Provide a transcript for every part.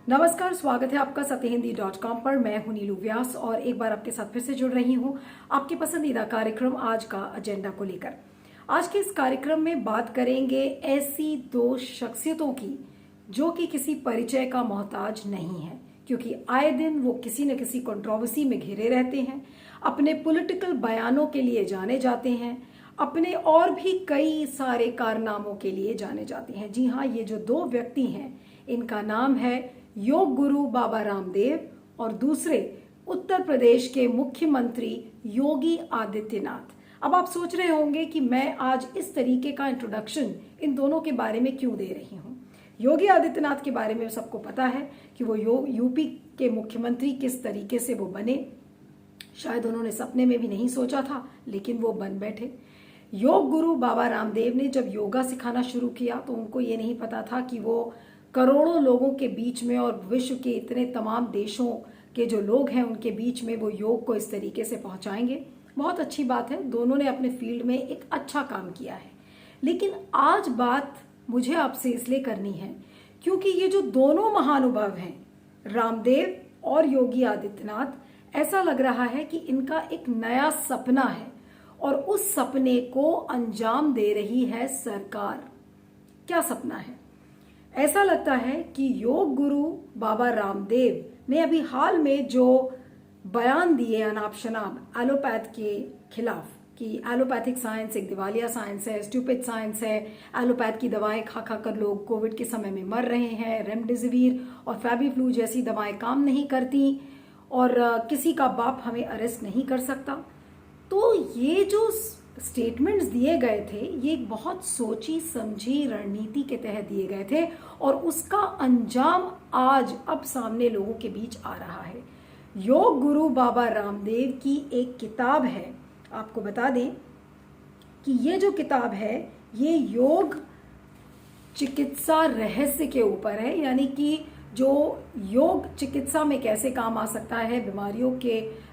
नमस्कार, स्वागत है आपका सत्यहिंदी.com पर। मैं हूं नीलू व्यास और एक बार आपके साथ फिर से जुड़ रही हूं आपके पसंदीदा कार्यक्रम आज का एजेंडा को लेकर। आज के इस कार्यक्रम में बात करेंगे ऐसी दो शख्सियतों की जो कि किसी परिचय का मोहताज नहीं है, क्योंकि आए दिन वो किसी न किसी कंट्रोवर्सी में घिरे रहते हैं, अपने पॉलिटिकल बयानों के लिए जाने जाते हैं, अपने और भी कई सारे कारनामों के लिए जाने जाते हैं। जी हाँ, ये जो दो व्यक्ति हैं इनका नाम है योग गुरु बाबा रामदेव और दूसरे उत्तर प्रदेश के मुख्यमंत्री योगी आदित्यनाथ। अब आप सोच रहे होंगे कि मैं आज इस तरीके का इंट्रोडक्शन इन दोनों के बारे में क्यों दे रही हूं। योगी आदित्यनाथ के बारे में सबको पता है कि वो यूपी के मुख्यमंत्री किस तरीके से वो बने। शायद उन्होंने सपने में भी नहीं सोचा था, लेकिन वो बन बैठे। योग गुरु बाबा रामदेव ने जब योगा सिखाना शुरू किया तो उनको ये नहीं पता था कि वो करोड़ों लोगों के बीच में और विश्व के इतने तमाम देशों के जो लोग हैं उनके बीच में वो योग को इस तरीके से पहुंचाएंगे। बहुत अच्छी बात है, दोनों ने अपने फील्ड में एक अच्छा काम किया है। लेकिन आज बात मुझे आपसे इसलिए करनी है क्योंकि ये जो दोनों महानुभाव हैं, रामदेव और योगी आदित्यनाथ, ऐसा लग रहा है कि इनका एक नया सपना है और उस सपने को अंजाम दे रही है सरकार। क्या सपना है? ऐसा लगता है कि योग गुरु बाबा रामदेव ने अभी हाल में जो बयान दिए अनाप शनाप एलोपैथ के खिलाफ कि एलोपैथिक साइंस एक दिवालिया साइंस है, स्टूपिड साइंस है, एलोपैथ की दवाएं खा खा कर लोग कोविड के समय में मर रहे हैं, रेमडेसिविर और फेबिफ्लू जैसी दवाएं काम नहीं करती और किसी का बाप हमें अरेस्ट नहीं कर सकता। तो ये जो स्टेटमेंट्स दिए गए थे ये एक बहुत सोची समझी रणनीति के तहत दिए गए थे और उसका अंजाम आज अब सामने लोगों के बीच आ रहा है। योग गुरु बाबा रामदेव की एक किताब है, आपको बता दें कि ये जो किताब है ये योग चिकित्सा रहस्य के ऊपर है, यानी कि जो योग चिकित्सा में कैसे काम आ सकता है, बीमारियों के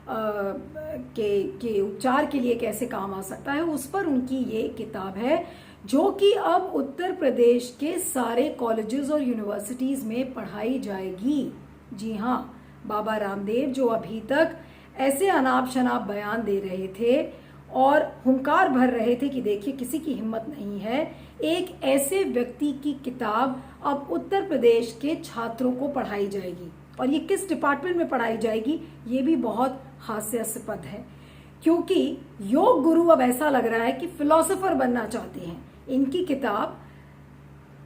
उपचार के लिए कैसे काम आ सकता है, उस पर उनकी ये किताब है जो कि अब उत्तर प्रदेश के सारे कॉलेजेस और यूनिवर्सिटीज में पढ़ाई जाएगी। जी हाँ, बाबा रामदेव जो अभी तक ऐसे अनाप शनाप बयान दे रहे थे और हुंकार भर रहे थे कि देखिए किसी की हिम्मत नहीं है, एक ऐसे व्यक्ति की किताब अब उत्तर प्रदेश के छात्रों को पढ़ाई जाएगी। और ये किस डिपार्टमेंट में पढ़ाई जाएगी ये भी बहुत हास्यास्पद है, क्योंकि योग गुरु अब ऐसा लग रहा है कि फिलोसोफर बनना चाहते हैं। इनकी किताब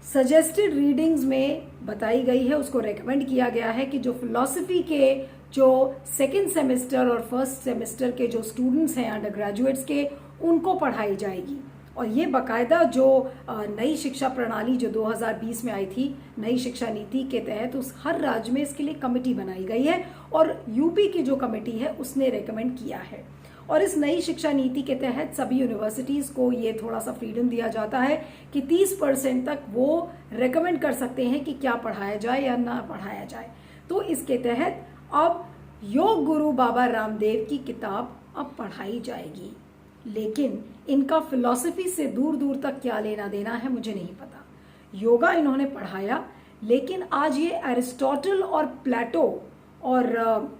सजेस्टेड रीडिंग्स में बताई गई है, उसको रेकमेंड किया गया है कि जो फिलॉसफी के जो सेकेंड सेमेस्टर और फर्स्ट सेमेस्टर के जो स्टूडेंट्स हैं अंडर ग्रेजुएट्स के, उनको पढ़ाई जाएगी। और ये बाकायदा जो नई शिक्षा प्रणाली जो 2020 में आई थी, नई शिक्षा नीति के तहत उस हर राज्य में इसके लिए कमेटी बनाई गई है और यूपी की जो कमेटी है उसने रेकमेंड किया है। और इस नई शिक्षा नीति के तहत सभी यूनिवर्सिटीज को ये थोड़ा सा फ्रीडम दिया जाता है कि 30% तक वो रेकमेंड कर सकते हैं कि क्या पढ़ाया जाए या ना पढ़ाया जाए। तो इसके तहत अब योग गुरु बाबा रामदेव की किताब अब पढ़ाई जाएगी, लेकिन इनका फिलॉसफी से दूर दूर तक क्या लेना देना है मुझे नहीं पता। योगा इन्होंने पढ़ाया, लेकिन आज ये एरिस्टोटल और प्लेटो और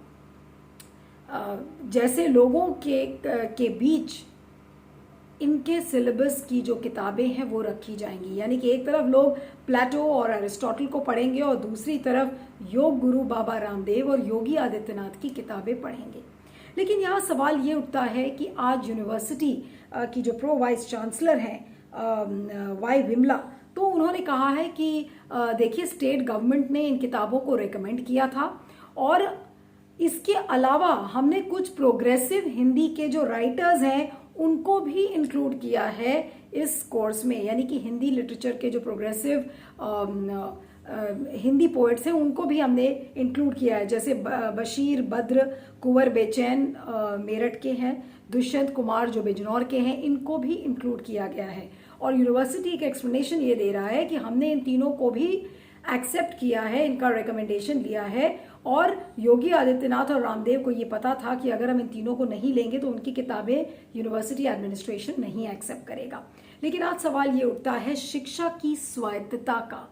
जैसे लोगों के बीच इनके सिलेबस की जो किताबें हैं वो रखी जाएंगी, यानी कि एक तरफ लोग प्लेटो और एरिस्टोटल को पढ़ेंगे और दूसरी तरफ योग गुरु बाबा रामदेव और योगी आदित्यनाथ की किताबें पढ़ेंगे। लेकिन यहाँ सवाल ये उठता है कि आज यूनिवर्सिटी की जो प्रो वाइस चांसलर हैं वाई विमला, तो उन्होंने कहा है कि देखिए स्टेट गवर्नमेंट ने इन किताबों को रेकमेंड किया था और इसके अलावा हमने कुछ प्रोग्रेसिव हिंदी के जो राइटर्स हैं उनको भी इंक्लूड किया है इस कोर्स में, यानी कि हिंदी लिटरेचर के जो प्रोग्रेसिव हिंदी पोएट्स हैं उनको भी हमने इंक्लूड किया है। जैसे बशीर बद्र कुंवर बेचैन मेरठ के हैं, दुष्यंत कुमार जो बिजनौर के हैं, इनको भी इंक्लूड किया गया है। और यूनिवर्सिटी का एक्सप्लेनेशन ये दे रहा है कि हमने इन तीनों को भी एक्सेप्ट किया है, इनका रिकमेंडेशन लिया है और योगी आदित्यनाथ और रामदेव को ये पता था कि अगर हम इन तीनों को नहीं लेंगे तो उनकी किताबें यूनिवर्सिटी एडमिनिस्ट्रेशन नहीं एक्सेप्ट करेगा। लेकिन आज सवाल ये उठता है शिक्षा की स्वायत्तता का,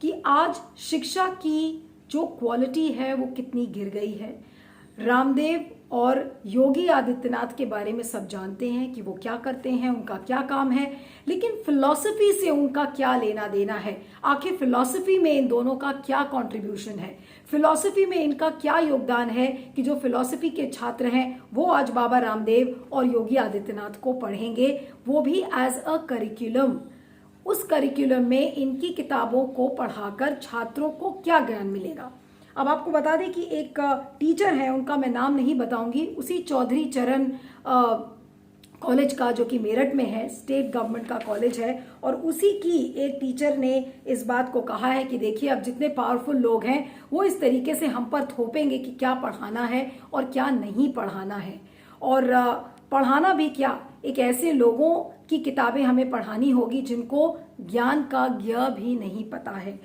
कि आज शिक्षा की जो क्वालिटी है वो कितनी गिर गई है। रामदेव और योगी आदित्यनाथ के बारे में सब जानते हैं कि वो क्या करते हैं, उनका क्या काम है, लेकिन फिलॉसफी से उनका क्या लेना देना है। आखिर फिलॉसफी में इन दोनों का क्या कंट्रीब्यूशन है, फिलॉसफी में इनका क्या योगदान है कि जो फिलॉसफी के छात्र हैं वो आज बाबा रामदेव और योगी आदित्यनाथ को पढ़ेंगे, वो भी एज अ करिकुलम। उस करिकुलम में इनकी किताबों को पढ़ाकर छात्रों को क्या ज्ञान मिलेगा। अब आपको बता दें कि एक टीचर है, उनका मैं नाम नहीं बताऊंगी, उसी चौधरी चरण कॉलेज का जो कि मेरठ में है, स्टेट गवर्नमेंट का कॉलेज है, और उसी की एक टीचर ने इस बात को कहा है कि देखिए अब जितने पावरफुल लोग हैं वो इस तरीके से हम पर थोपेंगे कि क्या पढ़ाना है और क्या नहीं पढ़ाना है, और पढ़ाना भी क्या, एक ऐसे लोगों की किताबें हमें पढ़ानी होगी जिनको ज्ञान का ज्ञ भी नहीं पता है।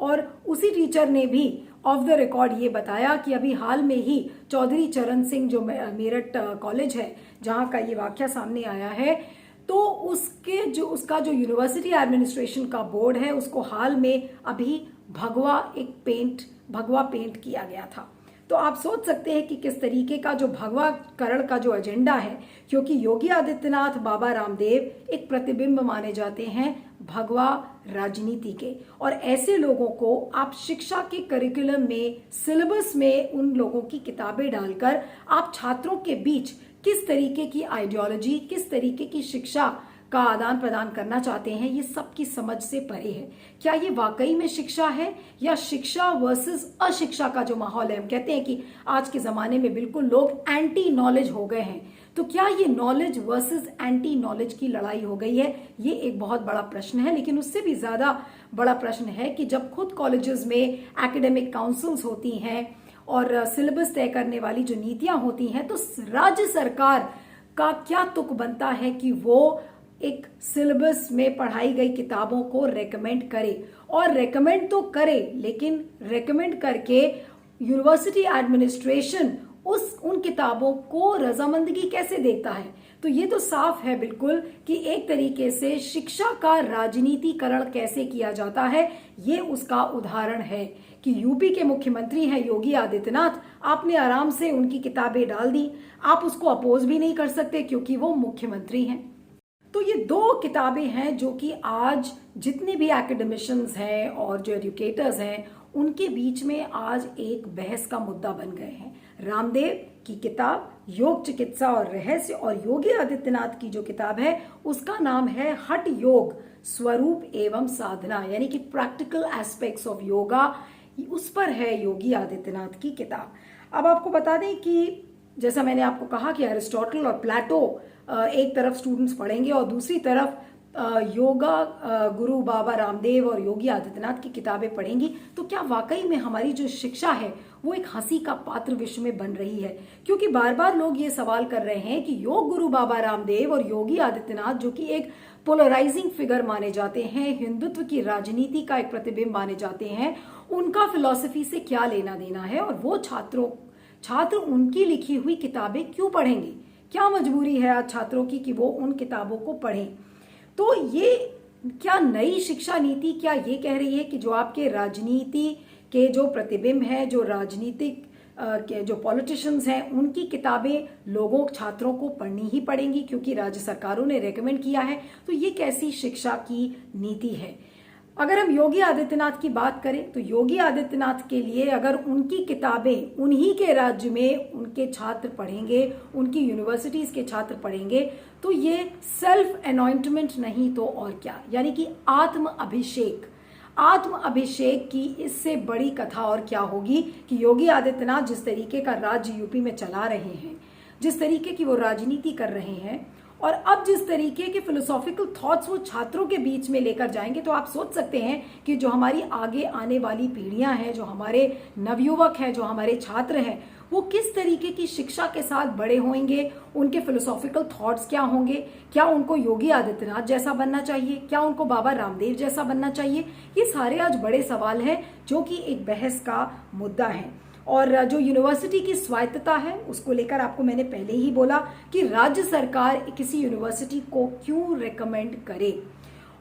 और उसी टीचर ने भी ऑफ द रिकॉर्ड ये बताया कि अभी हाल में ही चौधरी चरण सिंह जो मेरठ कॉलेज है जहां का ये वाकया सामने आया है, तो उसका जो यूनिवर्सिटी एडमिनिस्ट्रेशन का बोर्ड है उसको हाल में अभी भगवा पेंट किया गया था। तो आप सोच सकते हैं कि किस तरीके का जो भगवाकरण का जो एजेंडा है, क्योंकि योगी आदित्यनाथ, बाबा रामदेव एक प्रतिबिंब माने जाते हैं भगवा राजनीति के, और ऐसे लोगों को आप शिक्षा के करिकुलम में, सिलेबस में उन लोगों की किताबें डालकर आप छात्रों के बीच किस तरीके की आइडियोलॉजी, किस तरीके की शिक्षा का आदान प्रदान करना चाहते हैं, ये सबकी समझ से परे है। क्या ये वाकई में शिक्षा है, या शिक्षा वर्सेस अशिक्षा का जो माहौल है, हम कहते हैं कि आज के जमाने में बिल्कुल लोग एंटी नॉलेज हो गए हैं, तो क्या ये नॉलेज वर्सेस एंटी नॉलेज की लड़ाई हो गई है, ये एक बहुत बड़ा प्रश्न है। लेकिन उससे भी ज्यादा बड़ा प्रश्न है कि जब खुद कॉलेजेस में एकेडमिक काउंसिल्स होती हैं और सिलेबस तय करने वाली जो नीतियां होती हैं, तो राज्य सरकार का क्या तुक बनता है कि वो एक सिलेबस में पढ़ाई गई किताबों को रेकमेंड करे, और रेकमेंड तो करे, लेकिन रेकमेंड करके यूनिवर्सिटी एडमिनिस्ट्रेशन उन किताबों को रजामंदगी कैसे देता है। तो ये तो साफ है बिल्कुल कि एक तरीके से शिक्षा का राजनीतिकरण कैसे किया जाता है। ये उसका उदाहरण है कि यूपी के मुख्यमंत्री हैं योगी आदित्यनाथ, आपने आराम से उनकी किताबें डाल दी, आप उसको अपोज भी नहीं कर सकते क्योंकि वो मुख्यमंत्री हैं। तो ये दो किताबें हैं जो कि आज जितने भी एकेडमिशियंस हैं और जो एजुकेटर्स हैं उनके बीच में आज एक बहस का मुद्दा बन गए हैं। रामदेव की किताब योग चिकित्सा और रहस्य, और योगी आदित्यनाथ की जो किताब है उसका नाम है हठ योग स्वरूप एवं साधना, यानी कि प्रैक्टिकल एस्पेक्ट्स ऑफ योगा, उस पर है योगी आदित्यनाथ की किताब। अब आपको बता दें कि जैसा मैंने आपको कहा कि अरिस्टोटल और प्लेटो एक तरफ स्टूडेंट्स पढ़ेंगे और दूसरी तरफ योगा गुरु बाबा रामदेव और योगी आदित्यनाथ की किताबें पढ़ेंगी, तो क्या वाकई में हमारी जो शिक्षा है वो एक हंसी का पात्र विश्व में बन रही है। क्योंकि बार बार लोग ये सवाल कर रहे हैं कि योग गुरु बाबा रामदेव और योगी आदित्यनाथ जो कि एक पोलराइजिंग फिगर माने जाते हैं, हिंदुत्व की राजनीति का एक प्रतिबिंब माने जाते हैं, उनका फिलॉसफी से क्या लेना देना है, और वो छात्र उनकी लिखी हुई किताबें क्यों पढ़ेंगे। क्या मजबूरी है आज छात्रों की कि वो उन किताबों को पढ़ें। तो ये क्या नई शिक्षा नीति क्या ये कह रही है कि जो आपके राजनीति के जो प्रतिबिंब है, जो राजनीतिक के जो पॉलिटिशियंस हैं, उनकी किताबें लोगों छात्रों को पढ़नी ही पड़ेंगी क्योंकि राज्य सरकारों ने रेकमेंड किया है। तो ये कैसी शिक्षा की नीति है। अगर हम योगी आदित्यनाथ की बात करें तो योगी आदित्यनाथ के लिए अगर उनकी किताबें उन्हीं के राज्य में उनके छात्र पढ़ेंगे, उनकी यूनिवर्सिटीज के छात्र पढ़ेंगे, तो ये सेल्फ अनॉइंटमेंट नहीं तो और क्या, यानी कि आत्म अभिषेक की इससे बड़ी कथा और क्या होगी कि योगी आदित्यनाथ जिस तरीके का राज्य यूपी में चला रहे हैं, जिस तरीके की वो राजनीति कर रहे हैं, और अब जिस तरीके के फिलोसॉफिकल थॉट्स वो छात्रों के बीच में लेकर जाएंगे, तो आप सोच सकते हैं कि जो हमारी आगे आने वाली पीढ़ियां हैं, जो हमारे नवयुवक हैं, जो हमारे छात्र हैं, वो किस तरीके की शिक्षा के साथ बड़े होंगे, उनके फिलोसॉफिकल थॉट्स क्या होंगे। क्या उनको योगी आदित्यनाथ जैसा बनना चाहिए, क्या उनको बाबा रामदेव जैसा बनना चाहिए। ये सारे आज बड़े सवाल हैं जो कि एक बहस का मुद्दा है। और जो यूनिवर्सिटी की स्वायत्तता है उसको लेकर आपको मैंने पहले ही बोला कि राज्य सरकार किसी यूनिवर्सिटी को क्यों रेकमेंड करे।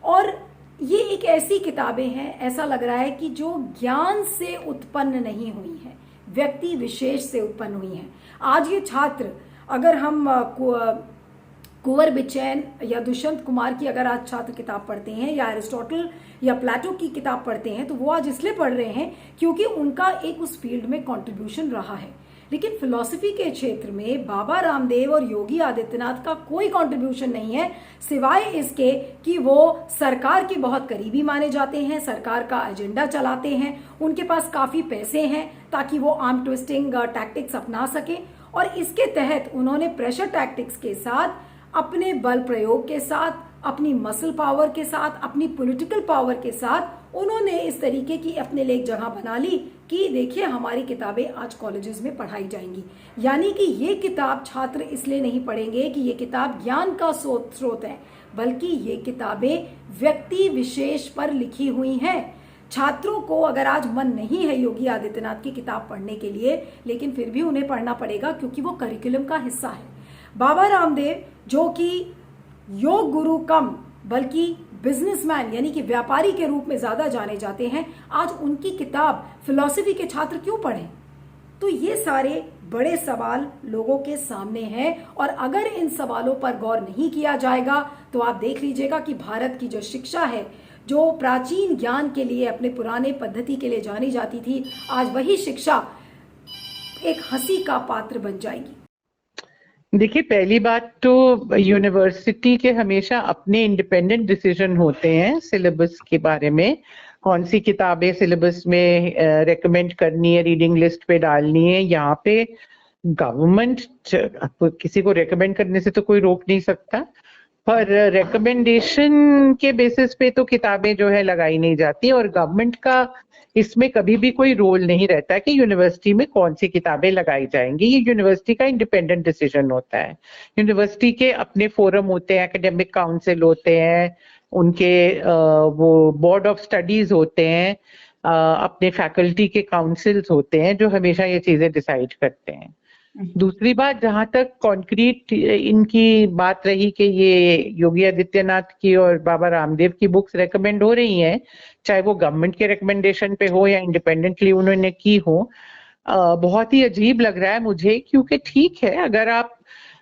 और ये एक ऐसी किताबें हैं, ऐसा लग रहा है कि जो ज्ञान से उत्पन्न नहीं हुई हैं, व्यक्ति विशेष से उत्पन्न हुई हैं। आज ये छात्र, अगर हम कुंवर बिचैन या दुष्यंत कुमार की अगर आज छात्र किताब पढ़ते हैं या एरिस्टोटल या प्लेटो की किताब पढ़ते हैं, तो वो आज इसलिए पढ़ रहे हैं क्योंकि उनका एक उस फील्ड में कंट्रीब्यूशन रहा है। लेकिन फिलॉसफी के क्षेत्र में बाबा रामदेव और योगी आदित्यनाथ का कोई कंट्रीब्यूशन नहीं है, सिवाय इसके कि वो सरकार के बहुत करीबी माने जाते हैं, सरकार का एजेंडा चलाते हैं, उनके पास काफी पैसे हैं ताकि वो आर्म ट्विस्टिंग टैक्टिक्स अपना सके, और इसके तहत उन्होंने प्रेशर टैक्टिक्स के साथ, अपने बल प्रयोग के साथ, अपनी मसल पावर के साथ, अपनी पॉलिटिकल पावर के साथ उन्होंने इस तरीके की अपने लिए एक जगह बना ली कि देखिए हमारी किताबें आज कॉलेजेस में पढ़ाई जाएंगी। यानी कि ये किताब छात्र इसलिए नहीं पढ़ेंगे कि ये किताब ज्ञान का स्रोत है, बल्कि ये किताबें व्यक्ति विशेष पर लिखी हुई हैं। छात्रों को अगर आज मन नहीं है योगी आदित्यनाथ की किताब पढ़ने के लिए, लेकिन फिर भी उन्हें पढ़ना पड़ेगा क्योंकि वो करिकुलम का हिस्सा है। बाबा रामदेव जो कि योग गुरु कम बल्कि बिजनेसमैन यानी कि व्यापारी के रूप में ज्यादा जाने जाते हैं, आज उनकी किताब फिलॉसफी के छात्र क्यों पढ़ें? तो ये सारे बड़े सवाल लोगों के सामने हैं, और अगर इन सवालों पर गौर नहीं किया जाएगा तो आप देख लीजिएगा कि भारत की जो शिक्षा है, जो प्राचीन ज्ञान के लिए, अपने पुराने पद्धति के लिए जानी जाती थी, आज वही शिक्षा एक हंसी का पात्र बन जाएगी। देखिए, पहली बात तो यूनिवर्सिटी के हमेशा अपने इंडिपेंडेंट डिसीजन होते हैं सिलेबस के बारे में, कौन सी किताबें सिलेबस में रेकमेंड करनी है, रीडिंग लिस्ट पे डालनी है। यहाँ पे गवर्नमेंट किसी को रेकमेंड करने से तो कोई रोक नहीं सकता, पर रेकमेंडेशन के बेसिस पे तो किताबें जो है लगाई नहीं जाती, और गवर्नमेंट का इसमें कभी भी कोई रोल नहीं रहता कि यूनिवर्सिटी में कौन सी किताबें लगाई जाएंगी। ये यूनिवर्सिटी का इंडिपेंडेंट डिसीजन होता है। यूनिवर्सिटी के अपने फोरम होते हैं, एकेडमिक काउंसिल होते हैं, उनके वो बोर्ड ऑफ स्टडीज होते हैं, अपने फैकल्टी के काउंसिल्स होते हैं जो हमेशा ये चीजें डिसाइड करते हैं। दूसरी बात, जहां तक कॉन्क्रीट इनकी बात रही कि ये योगी आदित्यनाथ की और बाबा रामदेव की बुक्स रेकमेंड हो रही हैं, चाहे वो गवर्नमेंट के रिकमेंडेशन पे हो या इंडिपेंडेंटली उन्होंने की हो, बहुत ही अजीब लग रहा है मुझे। क्योंकि ठीक है, अगर आप,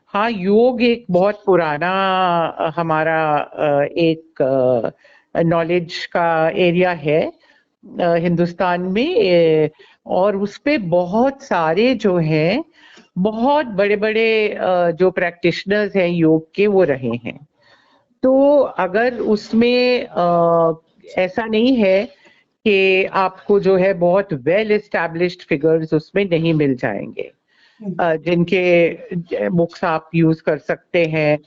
हाँ, योग एक बहुत पुराना हमारा एक नॉलेज का एरिया है हिंदुस्तान में, और उस पे बहुत सारे जो हैं बहुत बड़े बड़े जो प्रैक्टिशनर्स हैं योग के वो रहे हैं। तो अगर उसमें ऐसा नहीं है कि आपको जो है बहुत वेल एस्टैब्लिश्ड फिगर्स उसमें नहीं मिल जाएंगे जिनके बुक्स आप यूज कर सकते हैं।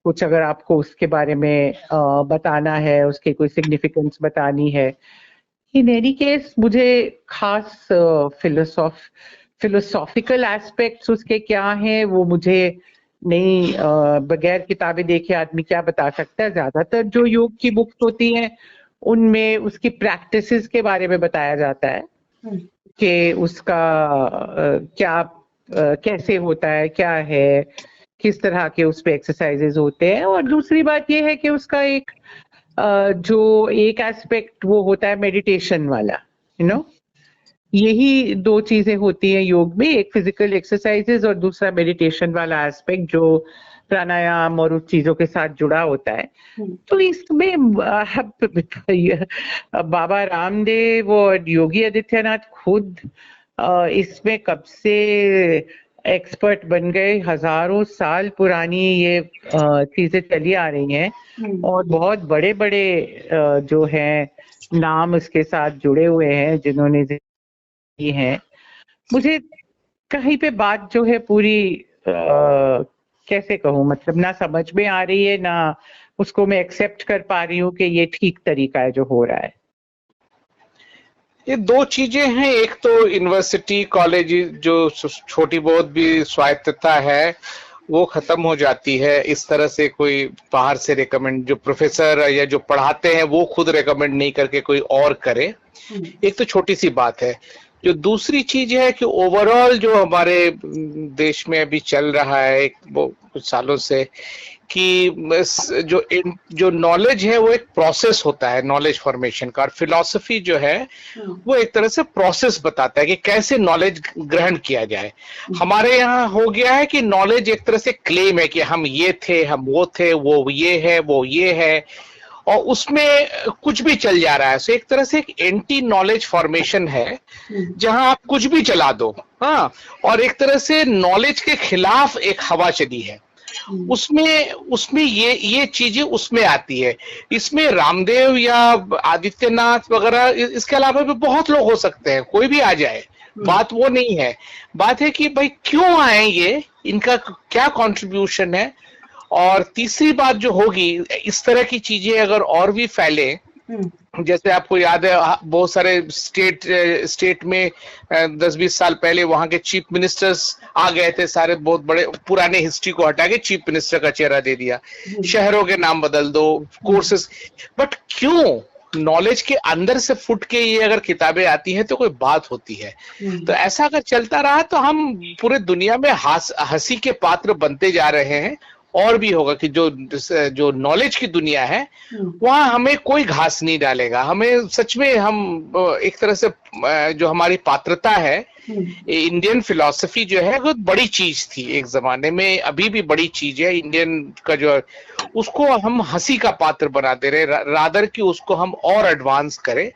कुछ अगर आपको उसके बारे में बताना है, उसके कोई सिग्निफिकेंस बतानी है। इन एनी केस मुझे खास फिलोसॉफिकल एस्पेक्ट्स उसके क्या हैं वो मुझे नहीं, बगैर किताबें देखे आदमी क्या बता सकता है। ज्यादातर जो योग की बुक्स होती हैं उनमें उसकी प्रैक्टिसेस के बारे में बताया जाता है कि उसका क्या कैसे होता है, क्या है, किस तरह के उस पे एक्सरसाइजेज होते हैं। और दूसरी बात ये है कि उसका एक जो एक एस्पेक्ट वो होता है मेडिटेशन वाला, यही दो चीजें होती हैं योग में, एक फिजिकल एक्सरसाइजेज और दूसरा मेडिटेशन वाला एस्पेक्ट जो प्राणायाम और उस चीजों के साथ जुड़ा होता है। तो इसमें बाबा रामदेव और योगी आदित्यनाथ खुद इसमें कब से एक्सपर्ट बन गए। हजारों साल पुरानी ये चीजें चली आ रही हैं और बहुत बड़े बड़े जो हैं नाम इसके साथ जुड़े हुए हैं जिन्होंने की हैं। मुझे कहीं पे बात जो है पूरी कैसे कहूँ, मतलब ना समझ में आ रही है, ना उसको मैं एक्सेप्ट कर पा रही हूँ कि ये ठीक तरीका है जो हो रहा है। ये दो चीजें हैं, एक तो यूनिवर्सिटी कॉलेज जो छोटी बहुत भी स्वायत्तता है वो खत्म हो जाती है। इस तरह से कोई बाहर से रेकमेंड, जो प्रोफेसर या जो पढ़ाते हैं वो खुद रेकमेंड नहीं करके कोई और करे, एक तो छोटी सी बात है। जो दूसरी चीज है कि ओवरऑल जो हमारे देश में अभी चल रहा है वो कुछ सालों से, कि जो नॉलेज है वो एक प्रोसेस होता है नॉलेज फॉर्मेशन का, और फिलॉसफी जो है वो एक तरह से प्रोसेस बताता है कि कैसे नॉलेज ग्रहण किया जाए। हमारे यहाँ हो गया है कि नॉलेज एक तरह से क्लेम है कि हम ये थे, हम वो थे, वो ये है, वो ये है, और उसमें कुछ भी चल जा रहा है। सो एक तरह से एक एंटी नॉलेज फॉर्मेशन है जहां आप कुछ भी चला दो, हाँ, और एक तरह से नॉलेज के खिलाफ एक हवा चली है। उसमें ये चीजें उसमें आती है। इसमें रामदेव या आदित्यनाथ वगैरह, इसके अलावा भी बहुत लोग हो सकते हैं, कोई भी आ जाए, बात वो नहीं है। बात है कि भाई क्यों आए ये, इनका क्या कंट्रीब्यूशन है। और तीसरी बात जो होगी, इस तरह की चीजें अगर और भी फैले, जैसे आपको याद है बहुत सारे स्टेट में 10-20 साल पहले वहां के चीफ मिनिस्टर्स आ गए थे, सारे बहुत बड़े पुराने हिस्ट्री को हटा के चीफ मिनिस्टर का चेहरा दे दिया, शहरों के नाम बदल दो, कोर्सेस। बट क्यों? नॉलेज के अंदर से फुट के ये अगर किताबें आती हैं तो कोई बात होती है। तो ऐसा अगर चलता रहा तो हम पूरे दुनिया में हंसी के पात्र बनते जा रहे हैं। और भी होगा कि जो नॉलेज की दुनिया है वहां हमें कोई घास नहीं डालेगा। हमें सच में हम एक तरह से जो हमारी पात्रता है, इंडियन फिलॉसफी जो है वो बड़ी चीज थी एक जमाने में, अभी भी बड़ी चीज है। इंडियन का जो उसको हम हंसी का पात्र बना दे रहे, रादर कि उसको हम और एडवांस करें।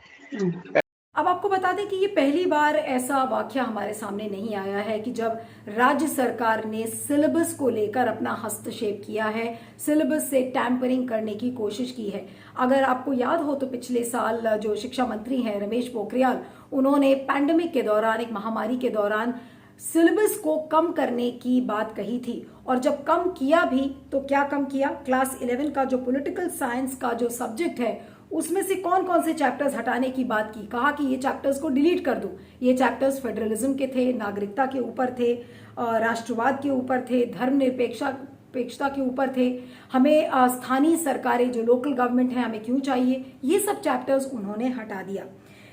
अब आपको बता दें कि ये पहली बार ऐसा वाकया हमारे सामने नहीं आया है कि जब राज्य सरकार ने सिलेबस को लेकर अपना हस्तक्षेप किया है, सिलेबस से टैंपरिंग करने की कोशिश की है। अगर आपको याद हो तो पिछले साल जो शिक्षा मंत्री हैं रमेश पोखरियाल, उन्होंने पैंडेमिक के दौरान, एक महामारी के दौरान सिलेबस को कम करने की बात कही थी। और जब कम किया भी तो क्या कम किया, क्लास 11 का जो पॉलिटिकल साइंस का जो सब्जेक्ट है उसमें से कौन कौन से चैप्टर्स हटाने की बात की। कहा कि ये चैप्टर्स को डिलीट कर दो। ये चैप्टर्स फेडरलिज्म के थे, नागरिकता के ऊपर थे, राष्ट्रवाद के ऊपर थे, धर्मनिरपेक्षता के ऊपर थे, हमें स्थानीय सरकारें जो लोकल गवर्नमेंट है हमें क्यों चाहिए, ये सब चैप्टर्स उन्होंने हटा दिया।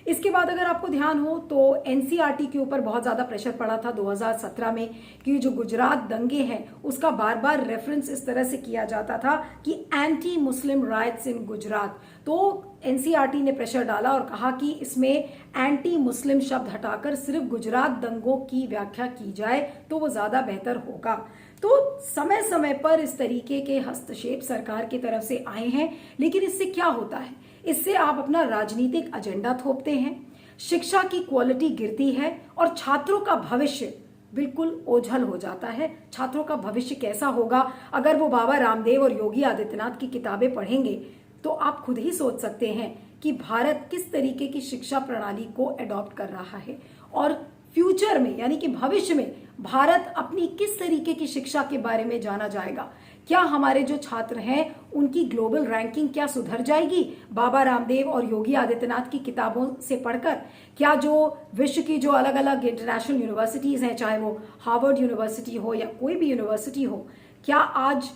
इसके बाद अगर आपको ध्यान हो तो एनसीईआरटी के ऊपर बहुत ज्यादा प्रेशर पड़ा था 2017 में कि जो गुजरात दंगे हैं उसका बार बार रेफरेंस इस तरह से किया जाता था कि एंटी मुस्लिम राइट्स इन गुजरात। तो एनसीईआरटी ने प्रेशर डाला और कहा कि इसमें एंटी मुस्लिम शब्द हटाकर सिर्फ गुजरात दंगों की व्याख्या की जाए तो वो ज्यादा बेहतर होगा। तो समय समय पर इस तरीके के हस्तक्षेप सरकार की तरफ से आए हैं, लेकिन इससे क्या होता है, इससे आप अपना राजनीतिक एजेंडा थोपते हैं, शिक्षा की क्वालिटी गिरती है और छात्रों का भविष्य बिल्कुल ओझल हो जाता है। छात्रों का भविष्य कैसा होगा अगर वो बाबा रामदेव और योगी आदित्यनाथ की किताबें पढ़ेंगे, तो आप खुद ही सोच सकते हैं कि भारत किस तरीके की शिक्षा प्रणाली को अडॉप्ट कर रहा है और फ्यूचर में यानी कि भविष्य में भारत अपनी किस तरीके की शिक्षा के बारे में जाना जाएगा। क्या हमारे जो छात्र हैं उनकी ग्लोबल रैंकिंग क्या सुधर जाएगी बाबा रामदेव और योगी आदित्यनाथ की किताबों से पढ़कर? क्या जो विश्व की जो अलग अलग इंटरनेशनल यूनिवर्सिटीज हैं, चाहे वो हार्वर्ड यूनिवर्सिटी हो या कोई भी यूनिवर्सिटी हो, क्या आज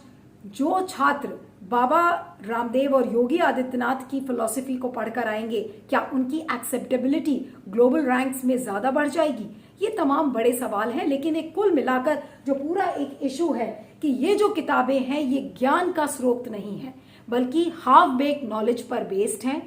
जो छात्र बाबा रामदेव और योगी आदित्यनाथ की फिलॉसफी को पढ़कर आएंगे, क्या उनकी एक्सेप्टेबिलिटी ग्लोबल रैंक्स में ज्यादा बढ़ जाएगी? ये तमाम बड़े सवाल हैं, लेकिन एक कुल मिलाकर जो पूरा एक इशू है कि ये जो किताबें हैं ये ज्ञान का स्रोत नहीं है, बल्कि हाफ बेक नॉलेज पर बेस्ड हैं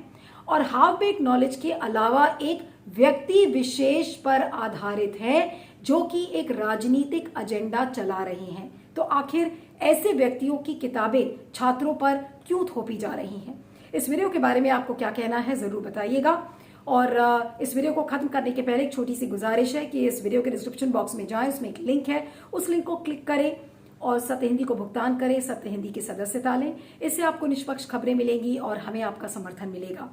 और हाफ बेक नॉलेज के अलावा एक व्यक्ति विशेष पर आधारित है जो कि एक राजनीतिक एजेंडा चला रही हैं। तो आखिर ऐसे व्यक्तियों की किताबें छात्रों पर क्यों थोपी जा रही हैं? इस वीडियो के बारे में आपको क्या कहना है जरूर बताइएगा। और इस वीडियो को खत्म करने के पहले एक छोटी सी गुजारिश है कि इस वीडियो के डिस्क्रिप्शन बॉक्स में जाएं, उसमें एक लिंक है, उस लिंक को क्लिक करें और सत्य हिंदी को भुगतान करें, सत्य हिंदी की सदस्यता लें। इससे आपको निष्पक्ष खबरें मिलेंगी और हमें आपका समर्थन मिलेगा।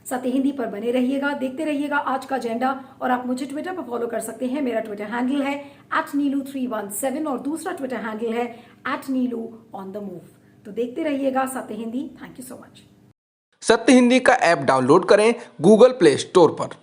सत्य हिंदी पर बने रहिएगा, देखते रहिएगा आज का एजेंडा। और आप मुझे ट्विटर पर फॉलो कर सकते हैं। मेरा ट्विटर हैंडल है @neelu317 और दूसरा ट्विटर हैंडल है @neelu_on_the_move। तो देखते रहिएगा सत्य Hindi. Thank you so much. सत्य हिंदी का ऐप डाउनलोड करें गूगल प्ले स्टोर पर।